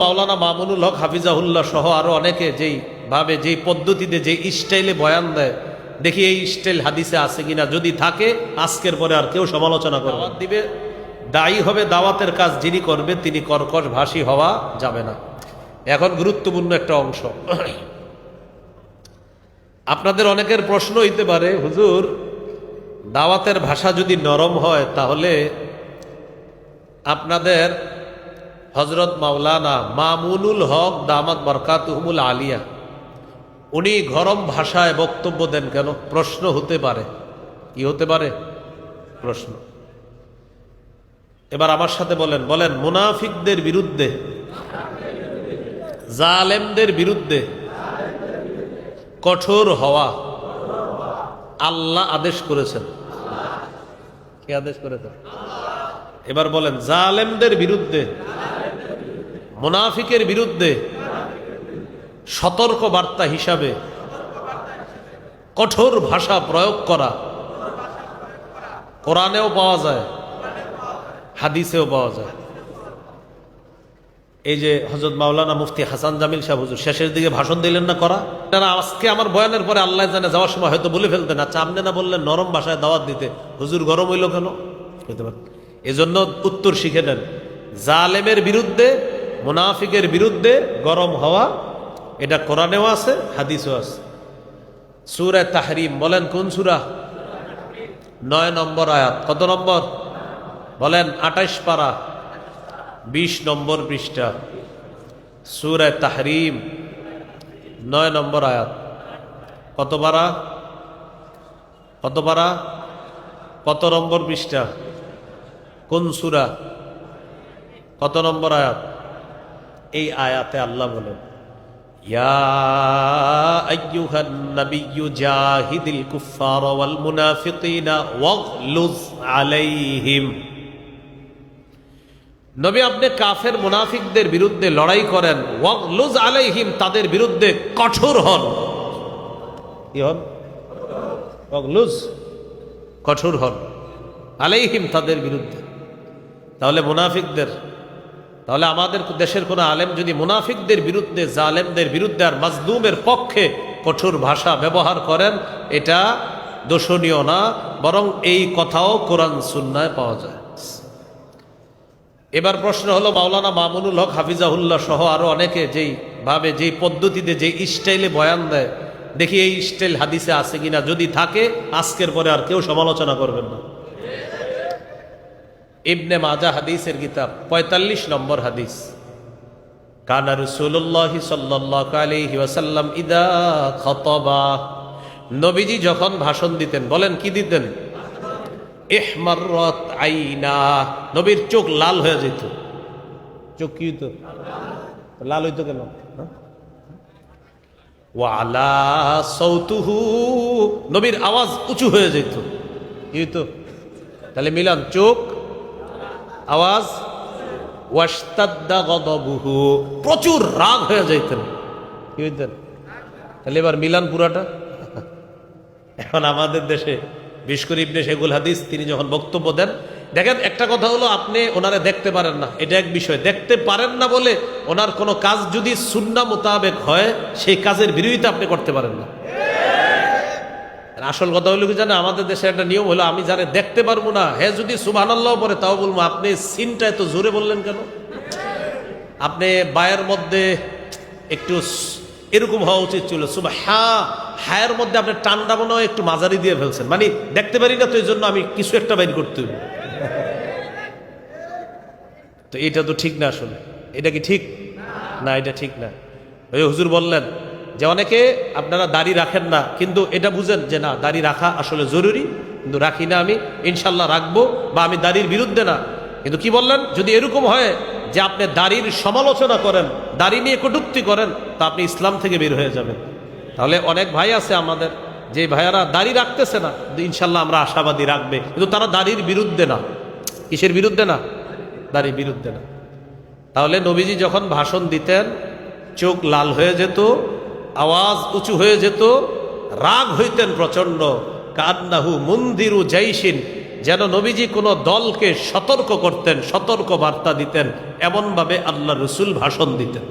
মাওলানা মামুনুল হক হাফিজাহুল্লাহ সহ আরো অনেকে যেই ভাবে যেই পদ্ধতিতে যেই স্টাইলে বয়ান দেয়, দেখি এই স্টাইল হাদিসে আছে কিনা। যদি থাকে আজকের পরে আর কেউ সমালোচনা করবে দিবে, দায়ী হবে দাওয়াতের কাজ যিনি করবে তিনি কর্কশ ভাষী হওয়া যাবে না। এখন গুরুত্বপূর্ণ একটা অংশ, আপনাদের অনেকের প্রশ্ন হইতে পারে, হুজুর দাওয়াতের ভাষা যদি নরম হয় তাহলে আপনাদের হজরত মাওলানা মামুনুল হক দামাত বরকাতুহুমুল আলিয়া উনি গরম ভাষায় বক্তব্য দেন কেন? প্রশ্ন হতে পারে। কি হতে পারে? প্রশ্ন। এবার আমার সাথে বলেন, বলেন মুনাফিকদের বিরুদ্ধে, জালেমদের বিরুদ্ধে কঠোর হওয়া আল্লাহ আদেশ করেছেন। কি আদেশ করেছেন? এবার বলেন জালেমদের বিরুদ্ধে, মুনাফিকের বিরুদ্ধে সতর্ক বার্তা হিসাবে কঠোর ভাষা প্রয়োগ করা কোরআনেও পাওয়া যায়, হাদিসেও পাওয়া যায়। এই যে হযরত মাওলানা মুফতি হাসান জামিল সাহেব হুজুর শেষের দিকে ভাষণ দিলেন না করা, তারা আজকে আমার বয়ানের পরে আল্লাহ জানে যাওয়ার সময় হয়তো বলে ফেলতেন, আচ্ছা আপনি না বললেন নরম ভাষায় দাওয়াত দিতে, হুজুর গরম হইল কেন? হইতে পারে। এজন্য উত্তর শিখে নেন, জালেমের বিরুদ্ধে মুনাফিকের বিরুদ্ধে গরম হওয়া এটা কোরআনেও আছে, হাদিসও আছে। সূরা তাহরিম বলেন কোন সূরা? 9 নম্বর আয়াত। কত নম্বর বলেন? 28 পারা 20 নম্বর পৃষ্ঠা, সূরা তাহরিম 9 নম্বর আয়াত। কত পারা? কত পারা? কত নম্বর পৃষ্ঠা? কোন সূরা? কত নম্বর আয়াত? এই আয়াতে আল্লাহ বলেন, ইয়া আইয়ুহান নাবিয়্যু জাহিদিল কুফফার ওয়াল মুনাফিকিনা ওয়াগলুজ আলাইহিম। নবী আপনি কাফের মুনাফিকদের বিরুদ্ধে লড়াই করেন, ওয়াগলুজ আলাইহিম তাদের বিরুদ্ধে কঠোর হন। কি হন? ওয়াগলুজ, কঠোর হন, আলাইহিম তাদের বিরুদ্ধে। তাহলে মুনাফিকদের, তাহলে আমাদের দেশের কোন আলেম যদি মুনাফিকদের বিরুদ্ধে, জালেমদের বিরুদ্ধে আর মাজলুমের পক্ষে কঠোর ভাষা ব্যবহার করেন, এটা দোষণীয় না, বরং এই কথাও কোরআন সুন্নায় পাওয়া যায়। এবার প্রশ্ন হলো, মাওলানা মামুনুল হক হাফিজাহুল্লাহ সহ আরো অনেকে যেই ভাবে যেই পদ্ধতিতে যেই স্টাইলে বয়ান দেয়, দেখি এই স্টাইল হাদিসে আছে কিনা। যদি থাকে আজকের পরে আর কেউ সমালোচনা করবেন না। ইবনে মাজাহ হাদিসের কিতাব 45 নম্বর হাদিস, কানা রাসূলুল্লাহ সাল্লাল্লাহু আলাইহি ওয়াসাল্লাম ইদা খাতাবা, নবীজি যখন ভাষণ দিতেন, বলেন কি দিতেন? ইহমাররাত আইনা, নবীর চোখ লাল হয়ে যেত। চোখ কি হইতো? লাল হইতো কেন? ওয়া আলা সাউতুহু, নবীর আওয়াজ উঁচু হয়ে যেত। কি হইতো? তাহলে মিলান, চোখ, আওয়াজ, ওয়াশতাদ্দা গদবুহু, প্রচুর রাগ হয়ে যাইতেন। কি হইতেন? তাহলে এবার মিলান পুরাটা। এখন আমাদের দেশে বিশেষ করে ইবনে শেখুল হাদিস তিনি যখন বক্তব্য দেন, দেখেন একটা কথা হলো আপনি ওনারে দেখতে পারেন না, এটা এক বিষয়। দেখতে পারেন না বলে ওনার কোনো কাজ যদি সুন্নাহ মোতাবেক হয়, সেই কাজের বিরোধিতা আপনি করতে পারেন না। আসল কথা হলো কি জানে, আমাদের দেশে একটা নিয়ম হলো, আমি যারে দেখতে পারবো না হ্যাঁ যদি সুবহানাল্লাহ পরে তাও বলবো, আপনি সিনটা এত জোরে বললেন কেন? আপনি বায়ের মধ্যে একটু এরকম হওয়া উচিত ছিল, হায়ের মধ্যে আপনি টানটা মনে হয় একটু মাঝারি দিয়ে ফেলছেন, মানে দেখতে পারি না তো এই জন্য আমি কিছু একটা বাইর করতে হবে। তো এটা তো ঠিক না। আসলে এটা কি ঠিক না? এটা ঠিক না। ওই হুজুর বললেন যে অনেকে আপনারা দাড়ি রাখেন না, কিন্তু এটা বুঝেন যে না, দাড়ি রাখা আসলে জরুরি, কিন্তু রাখি না, আমি ইনশাল্লাহ রাখবো, বা আমি দাড়ির বিরুদ্ধে না। কিন্তু কি বললেন, যদি এরকম হয় যে আপনি দাড়ির সমালোচনা করেন, দাড়ি নিয়ে কটূক্তি করেন, তা আপনি ইসলাম থেকে বের হয়ে যাবেন। তাহলে অনেক ভাই আছে আমাদের যে ভাইয়ারা দাড়ি রাখতেছে না, ইনশাল্লাহ আমরা আশাবাদী রাখবে, কিন্তু তারা দাড়ির বিরুদ্ধে না। কিসের বিরুদ্ধে না? দাড়ির বিরুদ্ধে না। তাহলে নবীজি যখন ভাষণ দিতেন চোখ লাল হয়ে যেত, আওয়াজ উঁচু হয়ে যেত, রাগ হইতেন প্রচন্ড। কান্নাহু মুনদিরু জাইশিন, যেন নবীজি কোনো দলকে সতর্ক করতেন, সতর্ক বার্তা দিতেন, এমনভাবে আল্লাহ রসুল ভাষণ দিতেন।